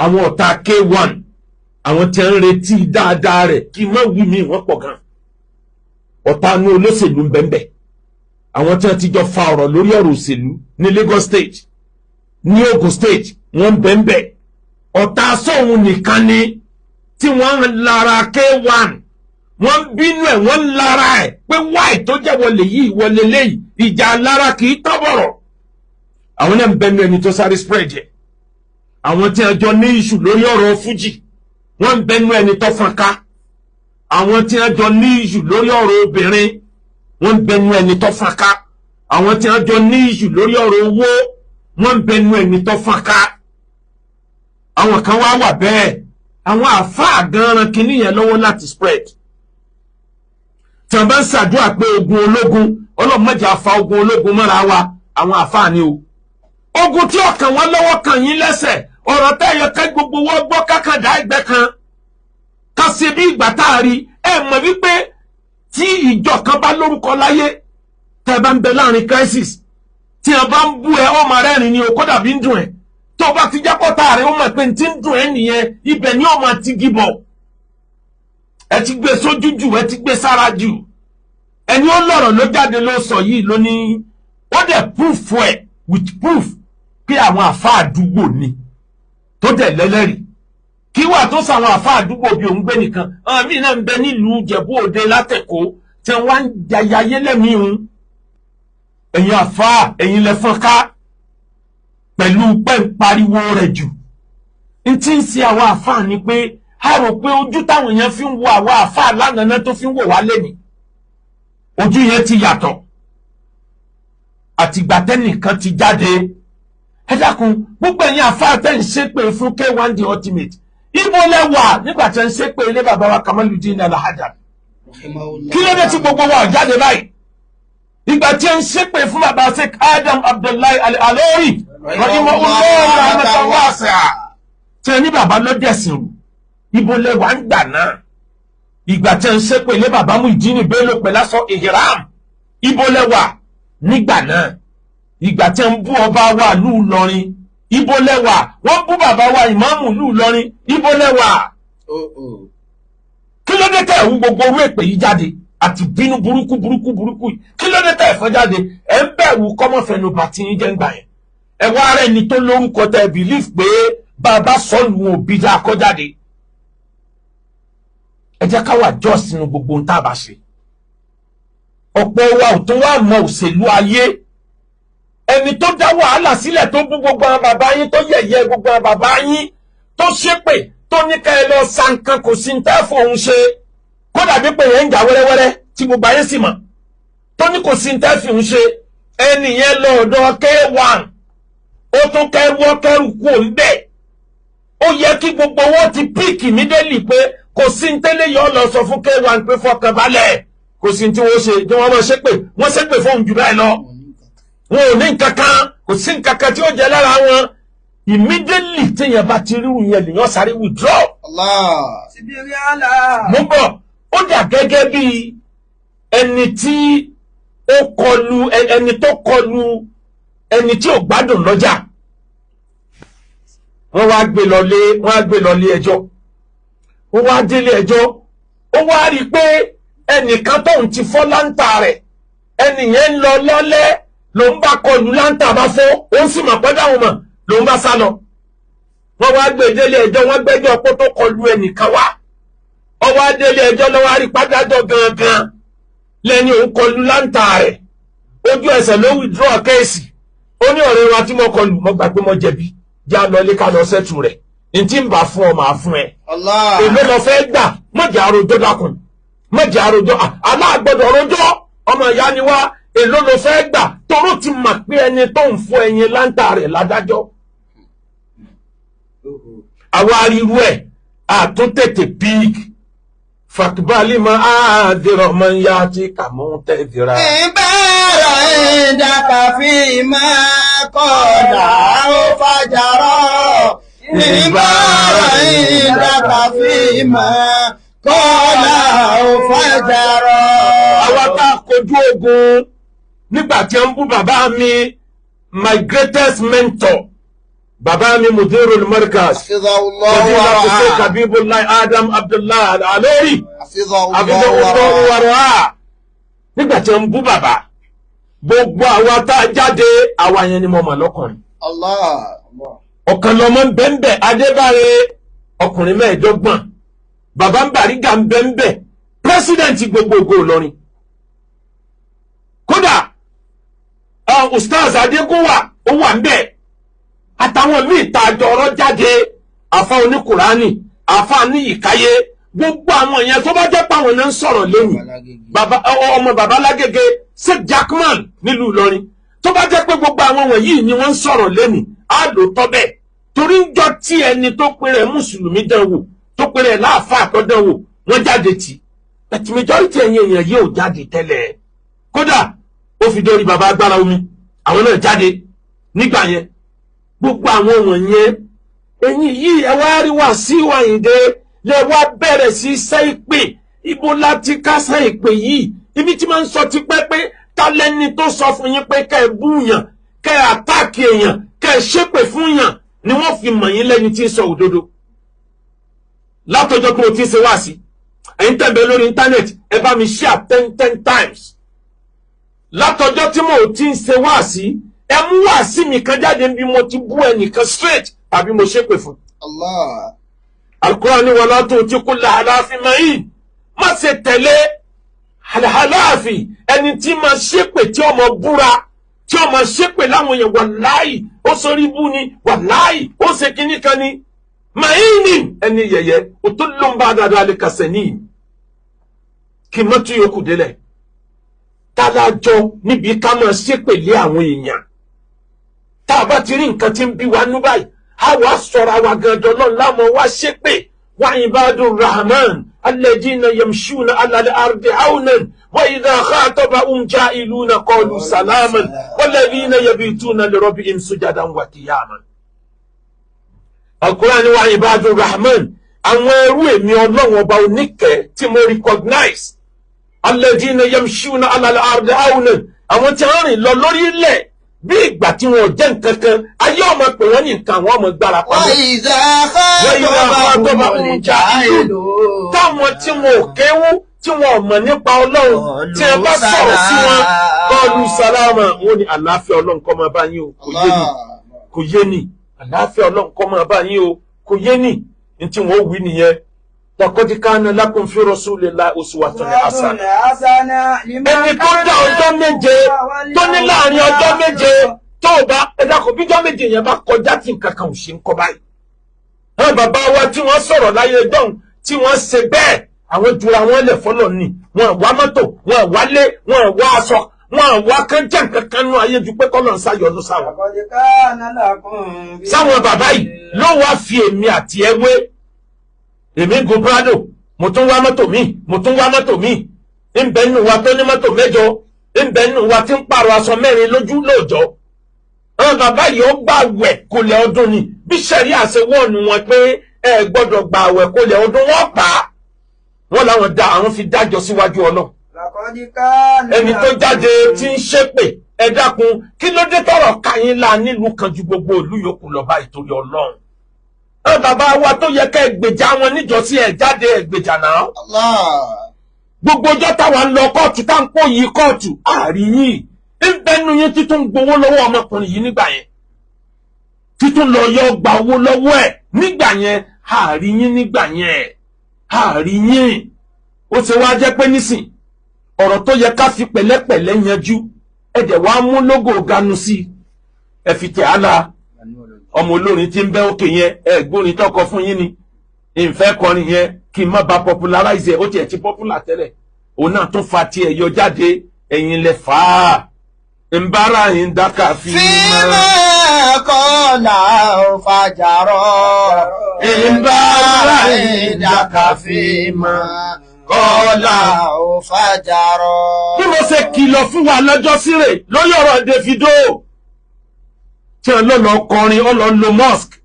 àwọn ọ̀tá K1 àwọn tí ń retí dáadáa rẹ̀ kí má wí mi wọ́n pọ̀ gan ọ̀tá ní olóṣèlú ń bẹ́ẹ̀ àwọn tí wọ́n ti jọ fa ọ̀rọ̀ lórí ọ̀rọ̀ òṣèlú ní Lagos State ní Ogun State wọ́n ń bẹ́ẹ̀ ọ̀tá sóhun nìkan ni tí wọ́n ń lára K1 wọ́n bínú ẹ̀ wọ́n ń lára ẹ̀ pé wáì tó jẹ́ wọlé yìí wọlé léyìí ìjà lára kì í tọ́bọ̀rọ̀ àwọn náà ń bẹ́ẹ̀ ẹni tó sáré spread yẹ àwọn tí wọ́n jọ ní issue lórí ọ̀rọ̀ Fuji wọ́n ń bẹ́ẹ̀ ẹni tó fọ́n ká àwọn tí wọ́n jọ ní issue lórí ọ̀rọ̀ obìnrin wọ́n ń bẹ́ẹ̀ ẹni tó fọ́n ká àwọn tí wọ́n jọ ní issue lórí ọ̀rọ̀ owó wọ́n ń bẹ́ẹ̀ ẹni tó fọ́n ká àwọn kan wá wà bẹ́ẹ̀ àwọn àfáà gan-an kìíní yẹn lọ́wọ́ láti spread tí wọ́n bá ń ṣàdúrà pé ogun ológun ọlọ́mọdé afa ogun ológun mọ́ra wa àwọn àfáà ni o ogun tí ọkàn wọn lọ́wọ́ kàn yín lẹ́sẹ̀ ọ̀rọ̀ tẹ́yọ kẹ́ gbogbo wọn gbọ́ kákàdá ẹgbẹ́ kan ká ṣe bí ìgbà tá a rí ẹ mọ̀ wípé tí ìjọ kan bá lórúkọ láyé tẹ́ bá ń bẹ láàrin crisis tí wọ́n bá ń bú ẹ ọmọ rẹ́rìn ni o kódà bí ń dùn ẹ tó bá ti jápọ̀tà rẹ̀ ó mọ̀ pé tí ń dùn ẹ́ nìyẹn ibẹ̀ ni ó máa ti gíbọ̀ ẹ ti gbé sójú jù ẹ ti gbé sára jù ẹni ó lọ̀rọ̀ ló jáde ló sọ yìí ló ní ó dẹ̀ proof ẹ̀ with proof pé àwọn àfa àdúgbò ni tó dẹ̀ lẹ́lẹ́rìí kí wà tó sàwọn àfa àdúgbò bí òun gbé nìkan àwọn míì náà ń bẹ nílùú Ìjẹ̀bú Òde látẹ̀kọ́ tí wọ́n wá ń jayayé lẹ́mìí òun ẹ̀yin àfa ẹ̀yin lẹ́fọ́n ká pẹ̀lú pẹ́ ń pariwo rẹ̀ jù n tí ń ṣe àwọn àfáà ni pé a rò pé ojú táwọn èèyàn fi ń wo àwọn àfáà lánàá tó fi ń wò wá lẹ́nìí ojú yẹn ti yàtọ̀ àtìgbà tẹ́nìkan ti jáde ẹ dákun gbogbo ẹ̀yin àfáà tẹ́ ń ṣépè fún K1 the ultimate ibo lẹ wà nígbà tẹ́ ń ṣépè ilé bàbá wa Kamaluddin Al-Haddad kí ló dé tí gbogbo wa jáde báyìí ìgbà tí ń ṣépè fún bàbá Sheikh Adam Abdullahi Al-Alori tí ẹni bàbá ló dẹ̀sìn rù ibo lẹ́wà ń gbà náà ìgbà tí ń ṣépè lé bàbá Muyideen Bello pẹ̀lásọ ìhìrám ibo lẹ́wà nígbà náà ìgbà tí ń bú ọba wa lù Ìlọrin ibo lẹ́wà wọ́n bú bàbá wa ìmáàmù lù Ìlọrin ibo lẹ́wà kí ló dé tẹ̀ ẹ̀hún gbogbo orú èpè yìí jáde àti bínú burúkú yìí kí ló dé tẹ̀ ẹ̀fọ́ jáde ẹ̀ ń bẹ̀rù kọ́mọ́fẹ́nu bàtí yín jẹ́ ń gbà yẹn ẹ wá rẹ ni tó lórúkọ tẹ bìlíf pé bàbá sọlù wọn òbí dá kọjáde ẹ jẹ́ ká wà jọ sínú gbogbo ohun tá a bá ṣe ọ̀pọ̀ wa ò tún wá mọ òṣèlú ayé ẹni tó dá wàhálà sílẹ̀ tó bú gbogbo àwọn bàbá yín tó yẹ̀yẹ́ gbogbo àwọn bàbá yín tó ṣépè tó ní ká ẹ lọ sa nǹkan kò sí ní tẹ́ fòun ṣe kódà bí pé yẹn ń jà wẹ́rẹ́wẹ́rẹ́ tí gbogbo ayé sì mọ̀ tó ní kò sí ní tẹ́ fi ń ṣe ẹni yẹn lọ ọ̀dọ̀ K1 ó tún kẹrù kú òun bẹ́ẹ̀ ó yẹ kí gbogbo wọn ti píìkì mídélì pé kò sí ní tẹ́lẹ̀ yọ lọ sọ fún K1 pé fọkàn balẹ̀ kò sí ní tí wọ́n ṣe tí wọ́n lọ ṣépè wọ́n ṣépè fóun jù báyìí lọ wọn ò ní nǹkan kan kò sí nǹkan kan tí ó jẹ lára wọn immediately téèyàn bá ti ríru yẹn lèèyàn sáré withdraw. mo bọ̀ ó dà gẹ́gẹ́ bí ẹni tí ó kọlu ẹni tó kọlu ẹni tí ò gbádùn lọ́jà wọ́n wá gbé lọlé ẹjọ́ ó wá délé ẹjọ́ ó wá rí i pé ẹnìkan tóun ti fọ́ láńtà rẹ̀ ẹnìyẹn ń lọ lọ́lẹ́ ló ń bá kọlu láńtà bá fọ́ ó ń sì mọ̀ pẹ́ dáhùn mọ̀ ló ń bá sá lọ wọ́n wá gbé délé ẹjọ́ wọ́n gbẹ́jọ́ pé tó kọlu ẹnìkan wá ó wá délé ẹjọ́ lọ́wọ́ á rí pátájọ́ gangan lẹ́ni òun kọlu láńtà rẹ̀ ojú ẹsẹ̀ ló withdraw kéèsì ó ní ọ̀rẹ́ wa tí mo kọlu mo gbà pé mo jẹ̀bi já lọ lé ká lọ sẹ́tù rẹ̀ n tí ń bá fún ọ màá fún ẹ èló lọ fẹ́ gbà mọ̀jà àròjọ́ dákun mọ̀jà àròjọ́ aláàgbọ̀dọ̀ rojọ́ ọmọ ìyá ni wá èló lọ fẹ́ gbà toró ti mọ̀ pé ẹni tó ń fún ẹyin láńtà rẹ̀ ládájọ́ àwa ariwo ẹ̀ àtúntètè píìkì fàkìbálì máa dèrò ọmọ ìyá tí kàmú tẹ̀dìrà. ìbára ìdàkà fi máa kọ̀dà ó fàjàrọ̀. ìbára ìdàkà fi máa kọ̀dà ó fàjàrọ̀. àwa tá a kojú ogun nígbà tí ń bú bàbá mi my greatest mentor bàbá mi mudirul markaz fadilatu Sheikh Habibullah Adam Abdullah Al-Alori hafidhahullahu wa ra'ah nígbà tí wọ́n bú bàbá gbogbo àwa tá a jáde àwa yẹn ni mo mọ̀ lọ́kùnrin ọ̀kan lọ́mọ ń bẹ́ńbẹ́ Adébáre ọkùnrin 15 bàbá ń Bàrígà ń bẹ́ńbẹ́ pírẹsidẹ̀ntì gbogbogbò Ìlọrin kódà ustaz Adégúnwà ó wà ń bẹ̀ àtàwọn míì tá a jọ ọ̀rọ̀ jáde àfa oníkùránì àfa níyìkáyé gbogbo àwọn yẹn tó bá jẹ́ pé àwọn náà ń sọ̀rọ̀ lẹ́yìn ọmọ bàbá Lágége Sheikh Jackman nílùú Ìlọrin tó bá jẹ́ pé gbogbo àwọn wọ̀nyí ni wọ́n ń sọ̀rọ̀ lẹ́yìn á lò tọ́ bẹ́ẹ̀ torí ń jọ tí ẹni tó pèrè mùsùlùmí dánwò tó pèrè láàfáà tó dánwò wọ́n jáde tì ẹ̀tì majority ẹ̀yìn èèyàn yìí ò jáde tẹ́lẹ̀ kódà ó fi dórí bàbá Agbára Omi àwọn náà jáde nígbà yẹn gbogbo àwọn wọ̀nyẹn ẹ̀yìn yìí ẹ wá rí wá sí Àyìndé lẹ wá bẹ̀rẹ̀ sí sẹ́ ìpè ibo láti kásá ìpè yìí ibi tí máa ń sọ ti pẹ́ pé tálẹ́ni tó sọ fún yín pé kẹ́ ẹ búyàn kẹ́ ẹ àtáàkì èèyàn kẹ́ ẹ ṣépè fún yàn ni wọ́n fi mọ̀ yín lẹ́ni tí ń sọ òdodo látọjọ́ pé o ti ń ṣe wá sí ẹ̀yin tẹ̀bẹ̀ lórí íńtánẹ́ẹ̀tì ẹ bá mi share 10 times látọjọ́ tí mo ti ń ṣe wá sí ẹ mú wá sí mi kan jáde bí mo ti bú ẹnìkan straight tàbí mo ṣépè fún. Al-Qur'ani wala tu'ti kulla halafin mahin má ṣe tẹ̀lé halafi ẹni tí máa ṣépè tí ọmọ búra tí ọmọ ṣépè láwọn èèyàn wàláì ó sọrí bú ni wàláì ó ṣe kíní kan ni mahinin ẹni yẹ̀yẹ́ ó tó ló ń bá dáadáa lè kàṣẹ ní kí mọ́tò yòókù délẹ̀ tálájọ níbi ká máa ṣépè lé àwọn èèyàn tá a bá ti rí nǹkan tí ń bí wa nú báyìí a wá sọ̀rọ̀ àwa gangan náà láwọn wá ṣépè wa ibadur rahman alladhina yamshuna ala al-ardi hawnan wa idha khatabahum ja'iluna qalu salaman walladhina yabituna li rabbihim sujadan wa qiyaman. Al-Qur'ani wa ibadur rahman àwọn ẹrú èmi Ọlọ́run ọba oníkẹ́ tí mo recognize alladhina yamshuna ala al-ardi hawnan àwọn tí wọ́n rìn lọ lórí ilẹ̀ bí ìgbà tí wọn jẹ́ nǹkan kan ayé ọmọ pè wọ́n ní nǹkan àwọn ọmọ gbára pamọ́. وإذا خاطبهم جاهلون táwọn tí wọn ò kéwú tí wọn ò mọ̀ nípa Ọlọ́run tí ẹ bá sọ̀rọ̀ sí wọn qalu salama wọn ni àlàáfíà Ọlọ́run kó máa bá yín o kò yé ni àlàáfíà Ọlọ́run kó máa bá yín o kò yé ni ní tí wọn ó wí nìyẹn. laqad kana lakum fi rasulillahi uswatun hasana. ẹni tó dá ọjọ́ méje tó ní láàrin ọjọ́ méje tó bá ẹ̀dá kò bíjọ́ méje yẹn bá kọjá tí nǹkan kan ò ṣe ń kọ́ báyìí. àwọn bàbá wa tí wọ́n sọ̀rọ̀ láyé dọ́hùn tí wọ́n ṣe bẹ́ẹ̀ àwọn jura wọn lẹ̀ fọ́lọ̀ ni wọn wá mọ́tò wọn wálé wọn wá aṣọ wọn wá kán jẹ́ nǹkan kan nú ayé ju pé kọ́lọ̀ ń sáyọ̀nù sáwọn. sáwọn bàbá yìí ló wá fi èmi àti ẹ wé èmi gun Prado mo tún wá mọ́tò mi mo tún wá mọ́tò mi ń bẹ nínú wa tó ní mọ́tò 8 ń bẹ nínú wa tí ń pààrọ̀ aṣọ 4 lójú lóòjọ́. àwọn bàbá yìí ó gbà wẹ̀ kólẹ̀ ọdún ni bí sẹ́rí àṣẹ wọ́ọ̀nù wọn pé ẹ gbọ́dọ̀ gbà wẹ̀ kólẹ̀ ọdún wọ́n pa á wọ́n láwọn dá àwọn fi dájọ́ síwájú Ọlọ́run. ẹni tó jáde tí ń ṣépè ẹ dákun kí ló dé tọrọ káyín la nílùú kan ju gbogbo ìlú yòókù lọ báyìí torí Ọlọ́run. bàbá wa tó yẹ ká ẹgbèjà wọn níjọ́sí ẹ jáde ẹgbèjà náà. gbogbo ọjọ́ táwa ń lọ kóòtù tá ń pò yí kóòtù àárín yìí ìbẹ́nu yín títún gbowó lọ́wọ́ ọmọkùnrin yìí nígbà yẹn títún lọ yọ gba owó lọ́wọ́ ẹ̀ nígbà yẹn àárín yín nígbà yẹn àárín yín ó ṣe wá jẹ́ pé nísìn ọ̀rọ̀ tó yẹ ká fi pẹ̀lẹ́pẹ̀lẹ́ yanjú ẹ̀dẹ̀ wá mú lógò ganu sí ẹ fi tẹ̀ á la ọmọ olórin tí ń bẹ́ òkè yẹn ẹ̀gbórin tọkọ fún yín ni ìfẹ́ kọrin yẹn kí n má ba popularize ẹ̀ ó tiẹ̀ ti popular tẹ́lẹ̀ òun náà tún fa tiẹ̀ yọ jáde ẹ̀yin lẹ fà á ń bára yín dákà fi فيما قال فجرا ń bára yín dákà fi máa قال فجرا. bí mo ṣe kìlọ̀ fún wa lọ́jọ́ síre lórí ọ̀rọ̀ Davido tí wọ́n lọ́nà ọkọrin ọlọ́nà mosque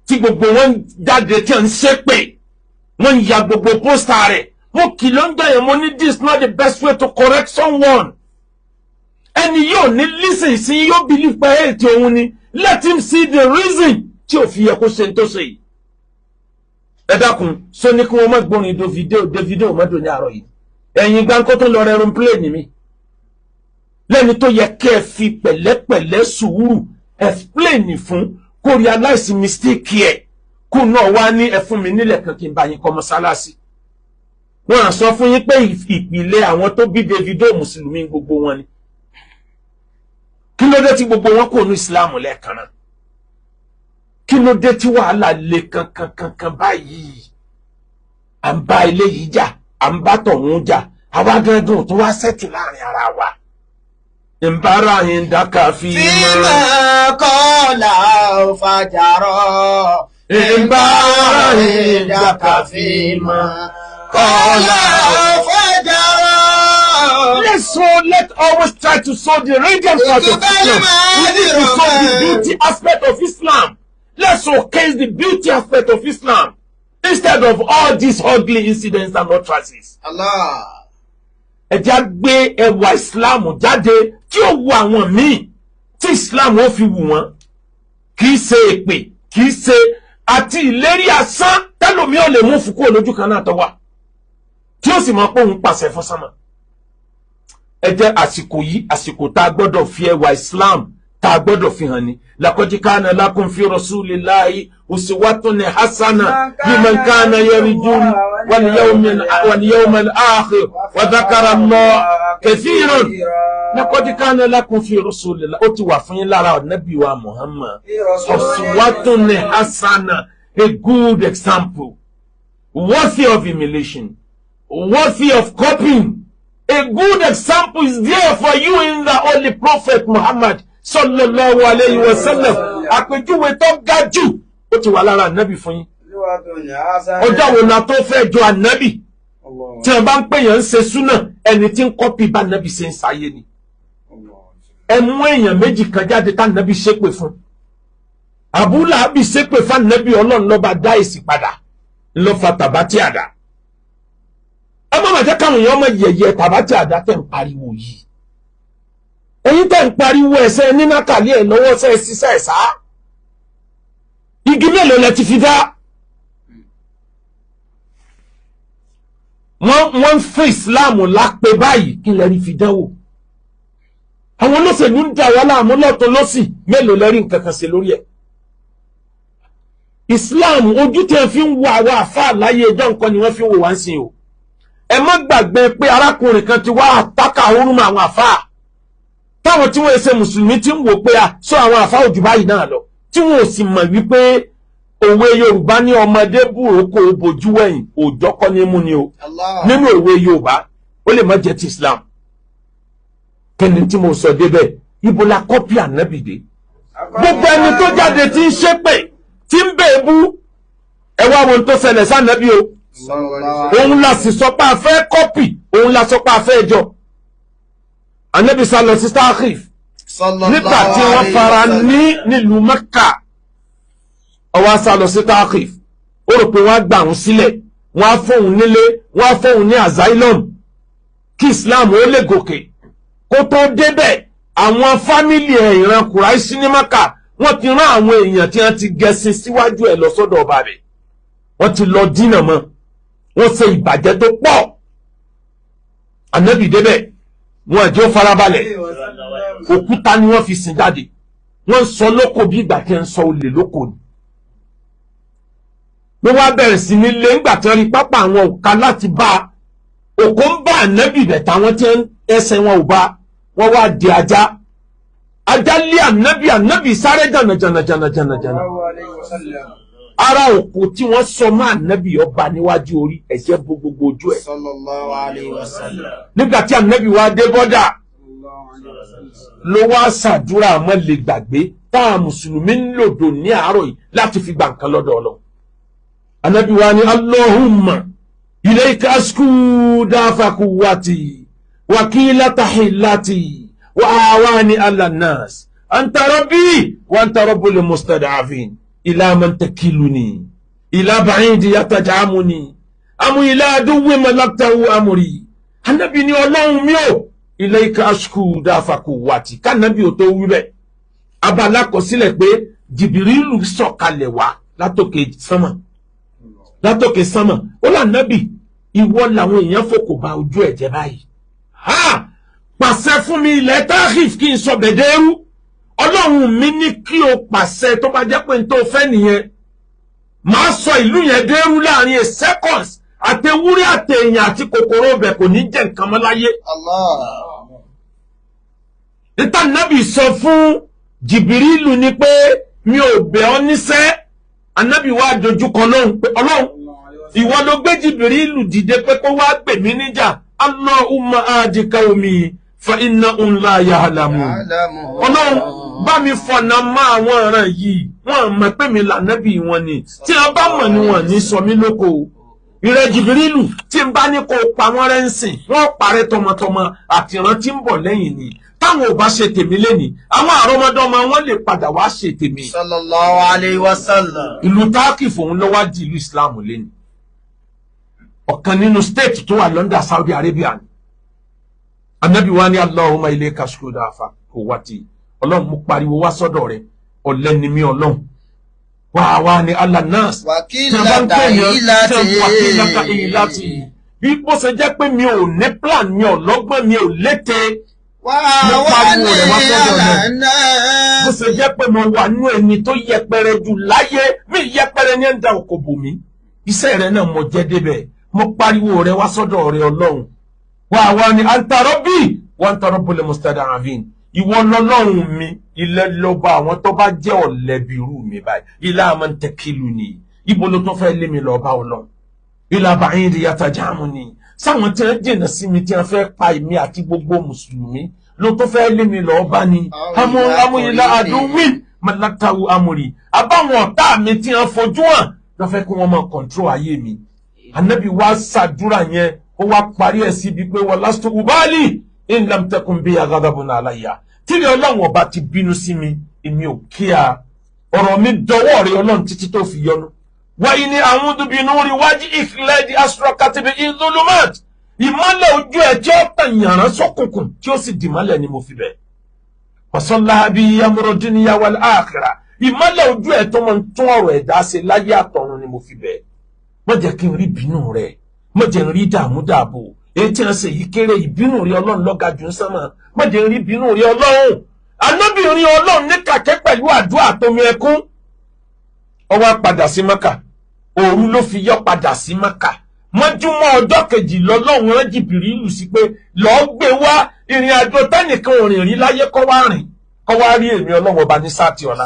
tí gbogbo wọn jáde tí wọ́n ń ṣépè wọ́n ń ya gbogbo pósítà rẹ̀ mo kìlọ̀ ń gbẹ̀yẹ̀ mo ní this not the best way to correct someone. ẹni yóò ní listen sí yóò believe pé ètò òun ni let him see the reason tí ò fi yẹ kó ṣe ń tó ṣe yìí. Ẹ dákun sọ ní kí wọ́n má gbórin Davido mọ́dọ̀ ní àárọ̀ yìí ẹ̀yin gbáǹkó tó lọ rẹ aeroplane mi lẹ́ni tó yẹ kẹ́ ẹ fi pẹ̀lẹ́pẹ̀lẹ́ sùúrù explain fún kó realize mistake ẹ̀ kó náà wá ní ẹ fún mi nílẹ̀ kan kí n bá yín kọ́ mọ́sálásí. Wọ́n á sọ fún yín pé ìpìlẹ̀ àwọn tó bí Davido mùsùlùmí gbogbo wọn ni. Kí ló dé tí gbogbo wọn kò ní Islam lẹ́ẹ̀kan náà? Kí ló dé tí wàhálà le kankan báyìí? À ń bá ilé yìí jà, à ń bá tọ̀hún jà, àwa gangan tó wá sẹ́tù láàrin ara wa. Ìbára yín dákà fi Fíìmà kọ́lá ò fàjàrọ̀. Ìbára yín dákà fíìmà kọ́lá ò fàjàrọ̀. Let's always try to sow the radiant part of Islam. We need to sow the beauty aspect of Islam. Let's showcase the beauty aspect of Islam instead of all these ugly incidents and utterances. Allah. Ẹ jẹ́ gbé ẹwà Islam jáde tí ó wu àwọn míì tí Islam ó fi wù wọ́n. Kì í ṣe èpè, kì í ṣe àti ìlérí asán tẹ́lòmí ò lè mú fukú olójú kan náà tọ́wà tí ó sì mọ̀ pé òun pàṣẹ fún sánmà. Ẹ jẹ́ àsìkò yìí àsìkò tá a gbọ́dọ̀ fi ẹwà Islam tá a gbọ́dọ̀ fi hàn ní. Laqad kana lakum fi rasulillahi uswatun hasana liman kana yarjun wal yawmal akhir wa dhakara Allah kathiran. Laqad kana lakum fi rasulillahi ó ti wà fún yín lára Ànábì wa Muhammad uswatun hasana, a good example, worthy of emulation, worthy of copying. A good example is there for you in the Holy Prophet Muhammad sallallahu alayhi wa sallam. Àpèjúwe tó ga jù ó ti wà lára Ànábì fún yín. Ọjọ́ wo la tó fẹ́ jọ Ànábì? Tí wọ́n bá ń pè yàn ń ṣe súnà ẹni tí ń kọ́pì bá Ànábì ṣe ń sáyé ni. Ẹ mú èèyàn méjì kan jáde tá Ànábì ṣépè fún. Abu Lahab ṣépè fún Ànábì, Ọlọ́run ló bá dá èsì padà ló fa tàbátì àdá. Ẹ má máa jẹ́ káwọn èèyàn ọmọ yẹ̀yẹ́ tàbátì àdá tẹ̀ ń pariwo yìí. Ẹ̀yin tẹ̀ ń pariwo ẹ̀sẹ̀ nínákàlẹ́ ẹ̀ lọ́wọ́ ṣe ṣiṣẹ́ ẹ̀sá. Igi mélòó lẹ ti fi dá? Wọ́n ń fún Ìsìláàmù lápé báyìí kí lẹ rí fi dánwò. Àwọn olóṣèlú ń dà wá láàmú lọ́tọ̀ lọ́sì mélòó lẹ rí nǹkan kan ṣe lórí ẹ̀. Ìsìláàmù ojú tí ẹ fi ń wo àwọn àfáà láyé ẹjọ́ nǹkan ni wọ́n fi ń wò wá ń sìn o. Ẹ má gbàgbé pé arákùnrin kan ti wá àtàkà orúmọ àwọn àfáà táwọn tí wọ́n ṣe mùsùlùmí ti ń wò pé sọ àwọn àfáà òjò báyìí náà lọ tí wọ́n ò sì mọ̀ wípé òwe Yorùbá ní ọmọdé búroko bojú wẹ̀yìn òjọ́ kọ́ ní mú ni o. Nínú òwe Yorùbá ó lè má jẹ́ ti Islam. Kẹ́ni tí mo sọ débẹ̀ ibo la kọ́pì Ànábì dé. Gbogbo ẹni tó jáde tí ń ṣépè tí ń bèébú ẹ wá wọn tó ṣẹlẹ̀ sí Ànábì o. Òun la sì sọ pé a fẹ́ kọ́pì, òun la sọ pé a fẹ́ jọ. Ànábì sá lọ sí Taif nígbà tí wọ́n fara nílùú Mẹ́kà. Ó wá sá lọ sí Taif, ó rò pé wọ́n á gbà òun sílẹ̀, wọ́n á fóun nílé, wọ́n á fóun ní asylum kí Islam ó lè gòkè. Kó tó débẹ̀ àwọn fámìlì ìran Kùráìṣì ní Mẹ́kà wọ́n ti rán àwọn èèyàn tí wọ́n ti gẹṣin síwájú ẹ̀ lọ sọ́dọ̀ ọba rẹ̀. Wọ́n ti lọ dínà mọ́, wọ́n ṣe ìbàjẹ́ tó pọ̀. Ànábì débẹ̀ wọn àjọ farabalẹ̀, òkúta ni wọ́n fi sìn jáde. Wọ́n ń sọ lóko bí ìgbà tí ń sọ olè lóko ni. Wọ́n wá bẹ̀rẹ̀ sí ní lé ńgbà tí wọ́n rí pápá àwọn òka láti bá òkú ń bá Ànábì bẹ̀ táwọn tí ẹsẹ̀ wọn ò bá wọ́n wá di ajá. Ajá lé Ànábì sáré jànàjànà. Ara òkú tí wọ́n sọ mọ́ Ànábì ọba níwájú orí ẹ̀jẹ̀ bo gbogbo ojú ẹ̀. Sallallahu alayhi wa sallam. Nígbà tí Ànábì wá dé bọ́dà ló wá ṣàdúrà mọ́ lè gbàgbé táwọn mùsùlùmí ń lòdò ní àárọ̀ yìí láti fi gbà nǹkan lọ́dọ̀ Ọlọ́run. Ànábì wa ní Allahumma ilayka asku dafa quwwati wa qilata hillati wa awani ala nas anta rabbi wa anta rabbul mustada'afin. إلى من تكلني إلى بعيد يتجعمني أم إلى عدو ملكته أمري. Ànábì ní Ọlọ́run mi ò ilayka ashku dafa quwwati. K'Ànábì ò tó wí bẹ́ẹ̀ abala kọ sílẹ̀ pé Jìbìrìlù sọ̀kalẹ̀ wá látòkè sánmà ó là nábì ìwọ làwọn èèyàn fòkò bá ojú ẹ̀jẹ̀ báyìí pàṣẹ fún mi ilẹ̀ Táíf kí n sọ bẹ̀dẹ́rú ọlọ́run mi ní kí o pàṣẹ tó bá jẹ́ pé n tó fẹ́ nìyẹn màá sọ ìlú yẹn dẹ́rú láàrin a seconds àtẹwúrẹ́ àtẹ̀yìn àti kòkòrò ọbẹ̀ kò ní jẹ́ nǹkan mọ́ láyé. níta nábì sọ fún Jìbìrìlù ni pé mi ò bẹ̀ ọ́ níṣẹ́ anábì wá dojú kan lóhùn pé ọlọ́run ìwọ ló gbé Jìbìrìlù dìde pé kó wá pè mí níjà Allahumma adi qaumi fa innahum la ya'lamun ọlọ́run bá mi fọ̀nà mọ́ àwọn ọ̀ràn yìí wọ́n mọ̀ pé mi lànábì wọn ni tí wọ́n bá mọ̀ ni wọ́n ní sọ mí lóko ìrẹ Jìbìrìlù tí n bá ní kó pa wọ́n rẹ́ ń sìn wọ́n parẹ́ tọmọtọmọ àtìrán tí ń bọ̀ lẹ́yìn ni táwọn ò bá ṣe tèmi lẹ́ni àwọn àrọ́mọdọ́mọ wọn lè padà wá ṣe tèmi. sallallahu alayhi wa sallam. ìlú Tákìf òun ló wá di ìlú Islam lẹ́ni ọ̀kan nínú state tó wà London Saudi Arabia ni anabi wa ni Allahumma ilayka ashkuda afa kò wá ti ọlọ́run mú pariwo wá sọ́dọ̀ rẹ̀ ọ̀lẹ́ni mi ọlọ́run wá ní alanas wàkílàtà ìlàtì bí bó ṣe jẹ́ pé mi ò ní plan mi ò lọ́gbọ́n mi ò lété mo pariwo rẹ̀ wá sọ́dọ̀ rẹ̀ bó ṣe jẹ́ pé mo wà nú ẹni tó yẹpẹrẹ jù láyé mi yẹpẹrẹ ní ẹ̀ńdà òkò bò mí iṣẹ́ rẹ̀ náà mo jẹ́ débẹ̀ mo pariwo rẹ̀ wá sọ́dọ̀ rẹ̀ ọlọ́run wá ní anta rabbi wa anta rabbul mustada'afin ìwọ lọ́lọ́run mi ilẹ̀ lọ́ba àwọn tó bá jẹ́ ọ̀lẹ́bí irú mi báyìí ilá àmọ́ ń tẹ́kílù ni ibo ló tó fẹ́ lé mi lọ́ba ọlọ́run ilá bàáyín rí yàtàjáàmù ni sáwọn tí wọ́n jìnnà sí mi tí wọ́n fẹ́ pa èmi àti gbogbo mùsùlùmí ló tó fẹ́ lé mi lọ́ba ni amúyílá àdúwìn mọ̀látawu amúrí àbáwọn ọ̀tá mi tí wọ́n fojú hàn lọ́ fẹ́ kí wọ́n máa kọ̀ǹtró ayé mi ànábì wá ṣàdúrà yẹn ó wá parí ẹ̀ síbi pé wọ́n lásìkò ubali in lam takun bi ghadabun alayya tíri ọlọ́run ọba ti bínú sí mi èmi ò kíá ọ̀rọ̀ mi dọwọ́ rẹ̀ ọlọ́run títí tó fi yọnu wáyé ní a'udhu bi nuri wajhik alladhi ashraqat bihi dhulumat ìmọ́lẹ̀ ojú ẹ̀ tí ó tàn yàrá sọ́kùnkùn tí ó sì dìmọ́lẹ̀ ni mo fi bẹ̀ wasallaha bi amru dunya wal akhirah ìmọ́lẹ̀ ojú ẹ̀ tó mọ̀ ń tún ọ̀rọ̀ ẹ̀dá ṣe láyé àtọ̀run ni mo fi bẹ̀ má jẹ́ kí n rí bínú rẹ̀ má jẹ́ n rí dààmú dààbò èyí tí wọ́n ṣe yìí kéré ìbínú rí ọlọ́run lọ́ga jù ń sánmà má jẹ́ n rí bínú rí ọlọ́run anábìrin ọlọ́run ní kàkẹ́ pẹ̀lú àdúrà tómi ẹkún ó wá padà sí Mákà òru ló fi yọ padà sí Mákà mọ́júmọ́ ọjọ́ kejì lọ́lọ́run rán Jìbìrìlù sí pé lọ́ọ́ gbé wá ìrìn àjò tẹ́nìkan ò rìn rí láyé kọ́ wá rìn kọ́ wá rí èmi ọlọ́run ọba ní sáàtì ọ̀la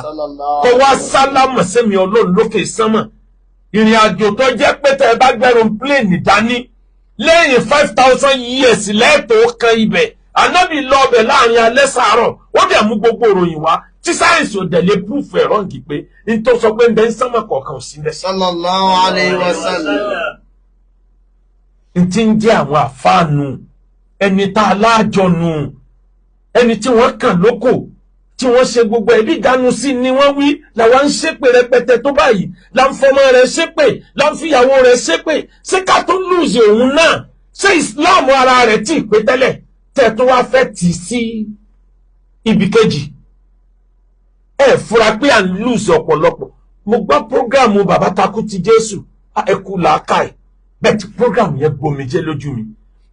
kọ́ wá sálámọ̀ sẹ́mi ọlọ́run lókè sánmà ìrìn àjò tó jẹ́ pé tẹ́ ẹ bá gbẹ́rùn pléènì dání lẹ́yìn 5,000 years lẹ́ẹ̀tọ́ kan ibẹ̀ anábì lọ ọbẹ̀ láàrin alẹ́ sàárọ̀ ó dẹ̀ mú gbogbo ìròyìn wá tí sáyẹ̀nsì ò dẹ̀ lé proof ẹ̀ rọ́ǹgì pé n tó sọ pé ń bẹ ń sánmà kọ̀ọ̀kan ò sí bẹ́ẹ̀. sallallahu alayhi wa sallam. n ti ń jẹ́ àwọn àfáànù ẹni tá a láàjọ nù ẹni tí wọ́n kàn lóko tí wọ́n ṣe gbogbo ẹ̀bí ìdánu sí ni wọ́n wí làwọn ń ṣépè rẹpẹtẹ tó báyìí là ń fọmọ rẹ̀ ṣépè là ń fìyàwó rẹ̀ ṣépè ṣé ká tó lùzì òun náà ṣé ìsìláàmù ara rẹ̀ tí ì pé tẹ́lẹ̀ tẹ́ tó wá fẹ́ tì sí ibì kejì ẹ fura pé à ń lùzì ọ̀pọ̀lọpọ̀ mo gbọ́ prógráàmù bàbá takú ti Jésù ẹ kú làákàì bẹ́ẹ̀ tí prógráàmù yẹn gbomijé lójú mi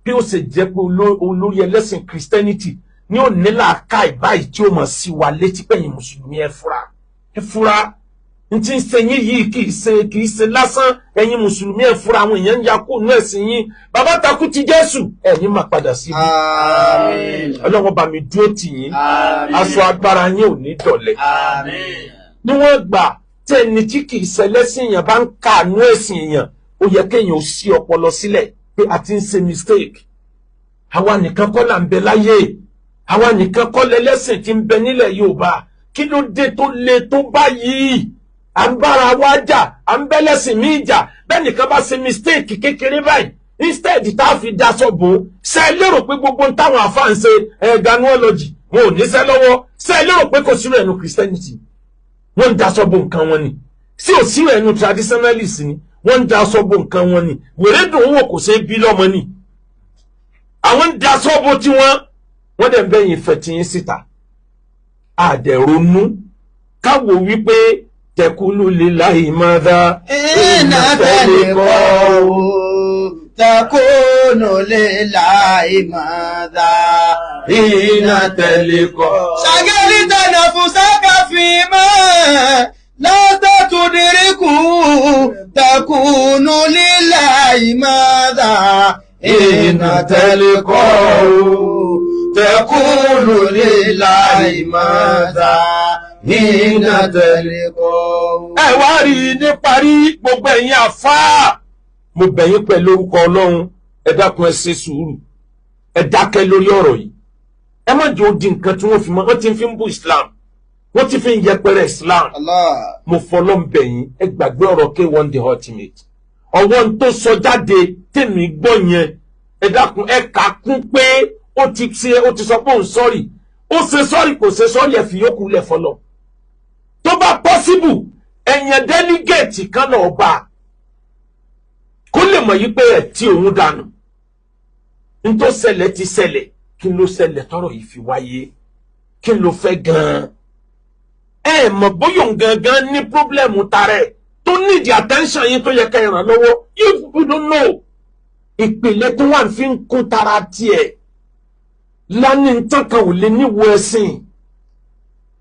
bí ó ṣe jẹ́ pé olórí ẹlẹ́sìn Christianity ní ò ní làákàì báyìí tí ó mọ̀ sí wa létí pẹ̀yìn mùsùlùmí ẹ fura n ti ń ṣe yín yìí kì í ṣe lásán ẹ̀yin mùsùlùmí ẹ fura àwọn èèyàn ń ya kó nú ẹ̀sìn yín bàbá takú ti Jésù ẹ̀yin máa padà síbi ọlọ́wọ́n bá mi dúró tì yín aṣọ agbára yín ò ní dọ̀lẹ́ níwọ̀n gbà tí ẹni tí kì í ṣe lẹ́sìn èèyàn bá ń kàánú ẹ̀sìn èèyàn ó yẹ kéèyàn ó ṣí ọpọlọ sílẹ̀ pé a ti ń ṣe mistake àwa nìkan kọ́ là ń bẹ láyé àwa nìkan kọ́ lẹ́lẹ́sìn tí ń bẹ nílẹ̀ Yorùbá kí ló dé tó le tó báyìí à ń bára wa jà à ń bẹ́lẹ́sìn míì jà bẹ́ẹ̀ nìkan bá ṣe mistake kékeré báyìí instead tá a fi daṣọ bò ó ṣe é lérò pé gbogbo táwọn àfáà ń ṣe ganuology wọn ò níṣẹ́ lọ́wọ́ ṣe é lérò pé kò sírò ẹnu Christianity wọ́n ń daṣọ bò nǹkan wọn ni sí ò sírò ẹnu traditionalist ni wọ́n ń daṣọ bò nǹkan wọn ni wèrè dùn wò kò ṣe é bí lọ́mọ ni àwọn ń daṣọ bò tiwọn wọ́n dẹ̀ ń bẹ́yìn ìfẹ́ tí yín síta àdẹ̀ronú káwò wípé tẹkùlù lillahi madha iná tẹ́lẹ̀ kọ́ takunu lillahi madha iná tẹ́lẹ̀ kọ́. ṣàgẹ́lì tẹ̀nà fún sákàfì mọ́ látàtúndínríkù takunu lillahi madha iná tẹ́lẹ̀ kọ́ takunu lillahi madha iná tẹ́lẹ̀ kọ́. ẹ wá rí i ní parí gbogbo ẹ̀yin àfáà mo bẹ̀ yín pẹ̀lú orúkọ Ọlọ́run ẹ dákun ẹ ṣe sùúrù ẹ dákẹ́ lórí ọ̀rọ̀ yìí ẹ má jẹ́ ó di nǹkan tí wọ́n fi mọ́ wọ́n ti fi ń bú Islam wọ́n ti fi ń yẹpẹrẹ Islam mo fọlọ́ ń bẹ̀ yín ẹ gbàgbé ọ̀rọ̀ K1 the ultimate ọwọ́ n tó sọ jáde tèmi gbọ́ yẹn ẹ dákun ẹ kà kún pé ó ti sọ pé òun sọ́ọ̀rì ó ṣe sọ́ọ̀rì kò ṣe sọ́ọ̀rì ẹ fi yókù lẹ̀ fọlọ́ tó bá possible ẹ̀yàn delegate kan náà bá kó lè mọ̀ yí pé ẹ̀ tí òun dànù n tó ṣẹlẹ̀ ti ṣẹlẹ̀ kí ló ṣẹlẹ̀ tọ́rọ̀ yìí fi wáyé kí ló fẹ́ gan-an ẹ mọ̀ bóyá òun gangan ní pírọ́blẹ̀mù tarẹ̀ tó need attention yín tó yẹ ká ìràn lọ́wọ́ you don't know ìpìlẹ̀ tó wà fi ń kún tara tiẹ̀ lánìí nǹkan kan ò lè níwo ẹ̀sìn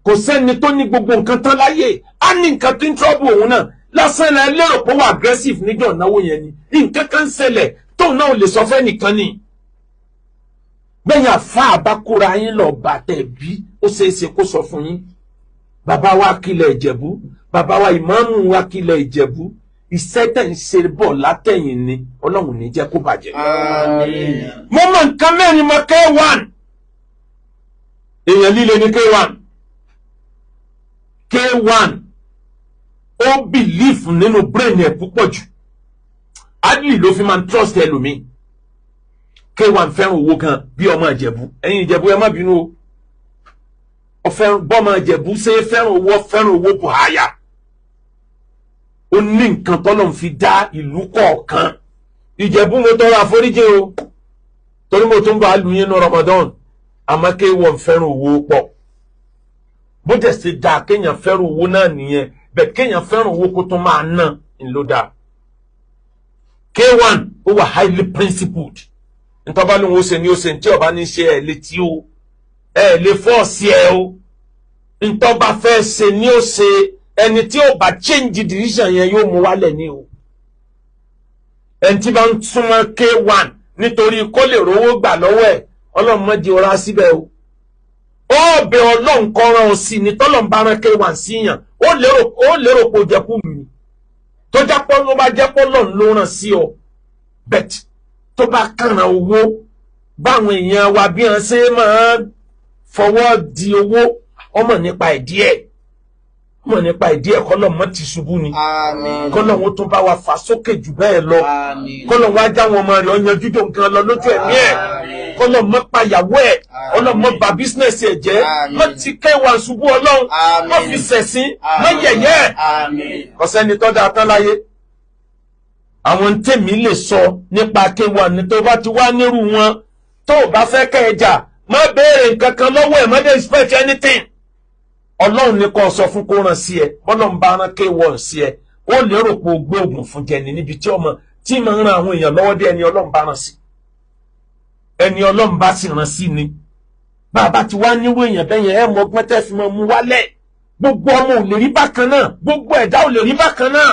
kò sẹ́ni tó ní gbogbo nǹkan tán láyé á ní nǹkan tó ń trọ́bù òun náà lásán ẹ lérò pé wà aggressive níjọ́ ìnáwó yẹn ni nǹkan kan ń ṣẹlẹ̀ tóun náà ò lè sọ fẹ́ nìkan ni bẹ́ẹ̀ yà fà àbákúra yín lọ bàtẹ̀ bí ó ṣeé ṣe kó sọ fún yín bàbá wa kílẹ̀ Ìjẹ̀bú bàbá wa ìmáàmù wa kílẹ̀ Ìjẹ̀bú iṣẹ́ tẹ̀ ń ṣe bọ̀ látẹ̀yìn ni Ọlọ́run ní jẹ́ kó bàjẹ́. mo mọ nǹkan mẹ́rin mọ K1 èèyàn líle ní K1 ó bìlífù nínú brain ẹ̀ púpọ̀ jù adley ló fi máa ń trust ẹlòmíì K1 fẹ́ràn owó gan bí ọmọ Ìjẹ̀bú ẹ̀yin Ìjẹ̀bú ẹ má bínú o ọ̀fẹ́ràn bọ́mọ Ìjẹ̀bú ṣe fẹ́ràn owó buhaya ó ní nǹkan tọ́lọ̀ ń fi dá ìlú kọ̀ọ̀kan Ìjẹ̀bú mo tọrọ àforíjì o torí mo tún bá a lu yín ní Ramadan àmọ́ K1 fẹ́ràn owó pọ̀ bó dẹ̀ ṣe dáa kéèyàn fẹ́ràn owó náà nìyẹn bẹ́ẹ̀ kéèyàn fẹ́ràn owó kó tó máa ná ńlọ dáa K1 ó wà highly principled nítorí bá lóun ó ṣe ni ó ṣe ní tí ọba ní ṣe ẹ̀ létí o ẹ̀ lè fọ́ọ̀sì ẹ̀ o nítorí bá fẹ́ ṣe ni ó ṣe ẹni tí ó bá change decision yẹn yóò mú wálẹ̀ ní o ẹni tí bá ń súnmọ́ K1 nítorí kó lè rówó gbà lọ́wọ́ ẹ̀ Ọlọ́run má jẹ́ ọ̀rá síbẹ̀ o ó bẹ Ọlọ́run kọ́ rán ọ sí ni tọ́lọ́run bá rán K1 síyàn ó lérò pé ó jẹ́ kú mi tó jápọ́ ló bá jẹ́pọ́ Ọlọ́run ló rán sí ọ bet tó bá kàràn owó báwọn èèyàn wa bí wọ́n ṣe máa fọwọ́ di owó ọmọ nípa ìdí ẹ̀ kọ́lọ̀ mọ́ ti ṣubú ni kọ́lọ̀ wọn tún bá wa fà sókè jù bẹ́ẹ̀ lọ kọ́lọ̀ wọn ajá wọn ọmọ rẹ̀ ọyàn jújọ nǹkan lọ lójú ẹ̀mí ẹ̀ kọ́lọ̀ mọ́ payàwó ẹ̀ kọ́lọ̀ mọ́ bà bísínẹ̀sì ẹ̀ jẹ́ mọ́ ti K1 ṣubú Ọlọ́run mọ́ fi ṣẹ̀sín mọ́ yẹ̀yẹ́ ẹ̀ kọ́sẹ́ni tó dáa tán láyé àwọn tèmi lè sọ nípa K1 ní tó bá ti wá nírú wọn tó o bá fẹ́ kẹ́ ẹ jà má béèrè nǹkan kan lọ́wọ́ ẹ̀ má dé expect anything Ọlọ́run ní kó sọ fún kó ràn sí ẹ bọ́lọ́run bá rán K1 sí ẹ ó lérò pé o gbé oògùn fún jẹ ní níbi tí ọmọ tí máa ń ran àwọn èèyàn lọ́wọ́ dé ẹni Ọlọ́run bá rán sí ẹni Ọlọ́run bá sì rán sí ni bàbá ti wá nírú èèyàn bẹ́yẹn ẹ mọ ọgbọ́n tẹ́ fi máa mú wálẹ̀ gbogbo ọmọ ò lè rí bákan náà gbogbo ẹ̀dá ò lè rí bákan náà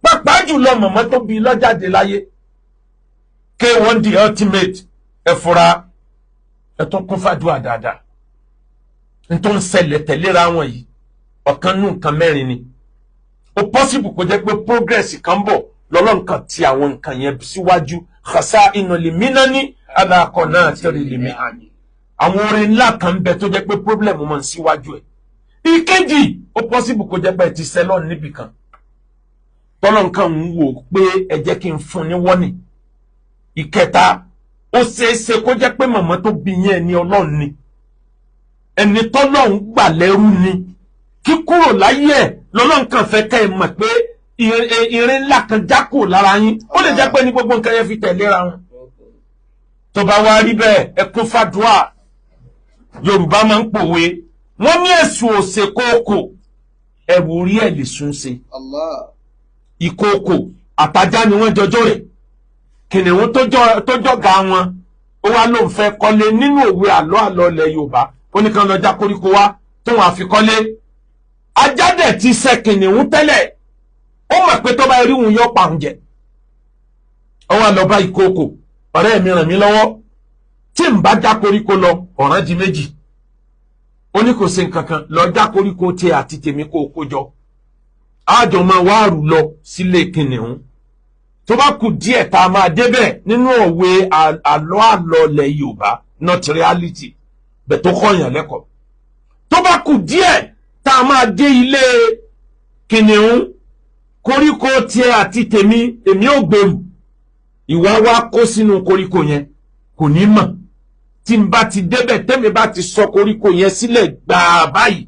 pàápàá jùlọ mọ̀mọ́ tó bí lọ́jáde láyé K1 the ultimate ẹ fura ẹ tó kún fàdúrà dáadáa n tó ń ṣẹlẹ̀ tẹ̀léra wọn yìí ọ̀kan nù nǹkan mẹ́rin ni ó possible kó jẹ́ pé progress kan bọ̀ lọ́lọ́nkan ti àwọn nǹkan yẹn síwájú xasa iná lè mí ní aláàkọ́ náà tẹ̀lé lè mí àní àwọn orin ńlá kan bẹ tó jẹ́ pé problem mọ̀ ń síwájú ẹ̀ ìkejì ó possible kó jẹ́ pé ẹ ti sẹ́lọ̀ níbì kan tọ́lọ́nkan ń wò pé ẹ jẹ́ kí n fún ní wọ́nì ìkẹta ó ṣeéṣe kó jẹ́ pé màmá tó bí yẹn ni Ọlọ́run ni ẹni tọ́lọ́run gbà lẹ́rú ni kí kúrò láyé ẹ̀ lọ́lọ́run kan fẹ́ kẹ́ ẹ mọ̀ pé irin ńlá kan já kúrò lára yín ó lè jẹ́ pé ní gbogbo nǹkan yẹn fi tẹ̀léra wọn tó bá wá rí bẹ́ẹ̀ ẹ kún fàdúrà Yorùbá máa ń pòwe wọ́n ní èṣù òsè kókò ẹ̀rù orí ẹ̀ lè sún ṣe. Ìkókò àtajá ni wọ́n jọjọ́ rẹ̀, kìnìún tó jọ̀gá wọn ó wá lóun fẹ́ kọ́lé nínú òwe àlọ́ ilẹ̀ Yorùbá ó ní kàn lọ já koríko wá tóun àfi kọ́lé. Ajá dẹ̀ ti ṣe kìnìún tẹ́lẹ̀, ó mọ̀ pé tó bá rí òun yóò pa òun jẹ. Ó wá lọ bá ìkókò, ọ̀rẹ́ mi ràn mí lọ́wọ́, tí n bá já koríko lọ ọ̀ràn di méjì. Ó ní kò ṣe nǹkan kan, lọ já koríko tiẹ̀ àti tèmi kó o kó jọ. Àjọ máa wá rù lọ sílé kìnìún. Tó bá kù díẹ̀ tá a máa débẹ̀ nínú òwe àlọ́ ilẹ̀ Yorùbá, not reality, bẹ̀ tó kọ́yàn lẹ́kọ̀ọ́. Tó bá kù díẹ̀ tá a máa dé ilé kìnìún, koríko tiẹ̀ àti tèmi èmi ò gbèrú. Ìwà wa kó sínú koríko yẹn kò ní mọ̀. Tí n bá ti débẹ̀ tẹ́mi bá ti sọ koríko yẹn sílẹ̀ gbàá báyìí,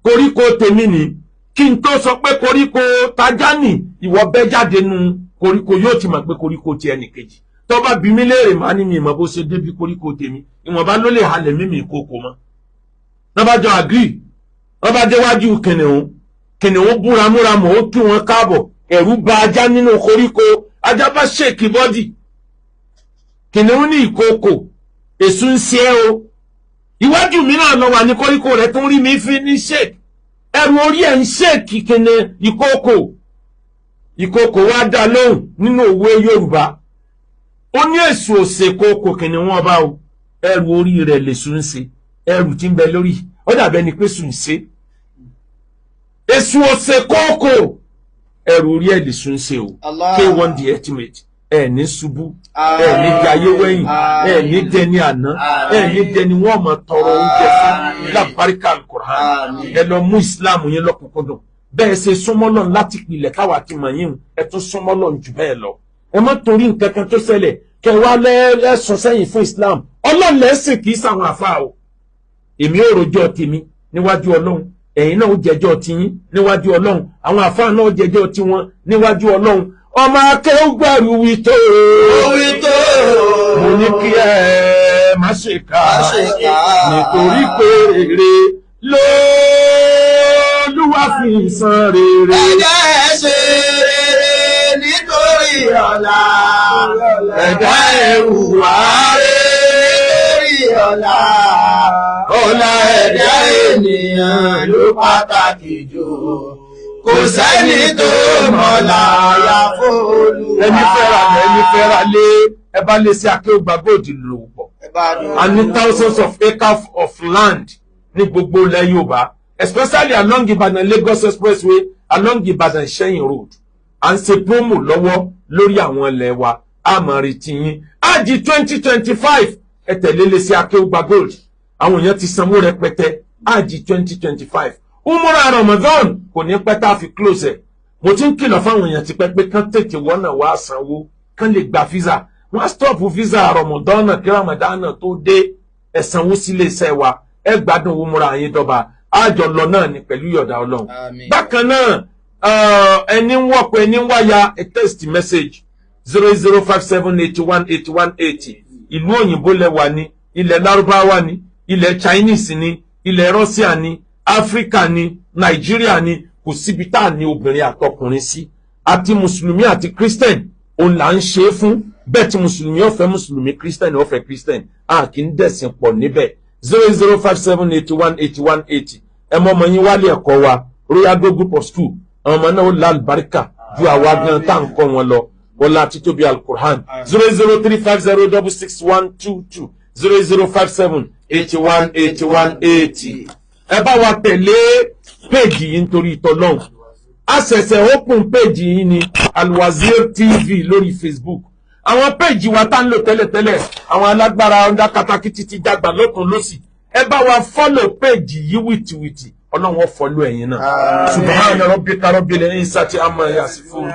koríko tèmi ni, kí n tó sọ pé koríko tajá nì, ìwọ bẹ́ jáde nu koríko yóò ti mọ̀ pé koríko ti ẹnìkejì. Tó bá bí mi léèrè máa ní mi ìmọ̀ bó ṣe débi koríko tèmi, ìwọ̀nba ló lè halẹ̀ mímì ìkókò mọ́. Wọ́n bá jọ àgírí, wọ́n bá déwájú kìnìún búramúramọ̀ ó kí wọn káàbọ̀, ẹ̀rù bà ajá nínú koríko, ajá bá ṣèkì bọ́dì. Kìnìún ní ìkókò, èṣù ń ṣe é o. Iwájú mi náà lọ wà ní koríko rẹ̀ tó ń rí mi fi ní ṣèkì. Ẹ̀rù orí ẹ̀ ń ṣèkì kìnìún ìkókò. Ìkókò wá dá lóhùn nínú òwe Yorùbá. Ó ní èṣù òsè kókò kìnìún ọba o. Ẹ̀rù orí rẹ̀ lèṣù ń ṣe. Ẹ̀rù tí ń bẹ lórí. Ó dàbẹ́ ni pé èṣù ń ṣe. Èṣù òsè kókò. Ẹ̀rù orí ẹ̀ lèṣù ń ṣe o. K1 the ultimate. Ẹ ní ṣubú, ẹ ní jayé wẹ̀yìn, ẹ ní dẹni àná, ẹ ní dẹni wọ́n mọ̀ tọrọ oúnjẹ fún lábáríkà Al-Qur'an. Ẹ lọ mú Islam yẹn lọ́kùnkúndùn. Bẹ́ẹ̀ ṣe súnmọ́ Ọlọ́run láti pilẹ̀ káwa ti mọ̀ yín, ẹ tún súnmọ́ Ọlọ́run jù bẹ́ẹ̀ lọ. Ẹ má torí nǹkan kan tó ṣẹlẹ̀ kẹ wá lẹ́sùn sẹ́yìn fún Islam. Ọlọ́run lẹ́sìn kì í sàwọn àfáà o. Èmi ò rojọ́ tèmi níwájú Ọlọ́run, ẹ̀yin náà ó jẹjọ́ tiyín níwájú Ọlọ́run, àwọn àfáà náà ó jẹjọ́ tiwọn níwájú Ọlọ́run. Ọmọ akẹ́gbẹ̀rù wító mo ní kí ẹ má ṣe ká nítorí pé rere l'Olúwa fi san rere. Ẹ̀dá ẹ̀ ṣe rere nítorí ọ̀la. Ẹ̀dá ẹ̀ hùwà rere nítorí ọ̀la. Ọ̀la ẹ̀dá ènìyàn ló pàtàkì jù. Kò sẹ́ni tó mọ̀lá ya fÓlúwa. Ẹni fẹ́ra lé ẹ bá lé sí Akéwùgbà Gold lò pọ̀. A ní thousands of acres of land ní gbogbo ilẹ̀ Yorùbá, especially along Ibadan Lagos expressway, along Ibadan Ìṣẹ̀yìn road. À ń ṣe promo lọ́wọ́ lórí àwọn ilẹ̀ wa, a máa retí yín. Ájì 2025 ẹ tẹ̀lé lé sí Akéwùgbà Gold. Àwọn èèyàn ti sanwó rẹpẹtẹ. Ájì 2025. Umura Ramadan kò ní pẹ́ tá a fi close ẹ̀. Mo ti ń kìlọ̀ fáwọn èèyàn ti pẹ́ pé kán tètè wọ́nà wá sanwó, kán lè gba visa. Wọ́n á stop visa Ramadan kí Ramadan tó dé, ẹ sanwó sílé iṣẹ́ wa, ẹ gbádùn Umura yín dọ́ba. Àjọ lọ náà ni pẹ̀lú yọ̀dá Ọlọ́run. Bákan náà, ẹni ń wọ́pọ̀ ẹni ń wáyà a text message 08057818180. Ìlú òyìnbó lẹ́wà ní, ilẹ̀ Lárúbáwá ní, ilẹ̀ Chinese ní, ilẹ̀ Russia ní, Áfíríkà ni, Nàìjíríà ni, kò síbi tá à ní obìnrin àtọkùnrin sí. Àti Mùsùlùmí àti Christian, òun là ń ṣe é fún. Bẹ́ẹ̀ tí Mùsùlùmí ó fẹ́ Mùsùlùmí, Christian ó fẹ́ Christian. A kì í dẹ̀sìn pọ̀ níbẹ̀. 08057818180. Ẹ mọ ọmọ yín wálé ẹ̀kọ́ wa, Royal Group of School. Àwọn ọmọ náà ó la àlùbáríkà ju àwa gan tá à ń kọ́ wọn lọ. Wọlá títóbi Al-Qur'an. 00350666122. 08057818180. Ẹ bá wa tẹ̀lé péjì yìí nítorí ìtọ́lọ́hùn. A ṣẹ̀ṣẹ̀ open péjì yìí ní Al-Wazir TV lórí Facebook. Àwọn péjì wa tá ń lò tẹ́lẹ̀tẹ́lẹ̀, àwọn alágbára ọ̀dà katakítí ti dàgbà lọ́tún lọ́sì. Ẹ bá wa follow péjì yìí wìtìwìtì. Ọlọ́run follow ẹ̀yin náà. Subhana rabbika rabbil izzati amma yasifun.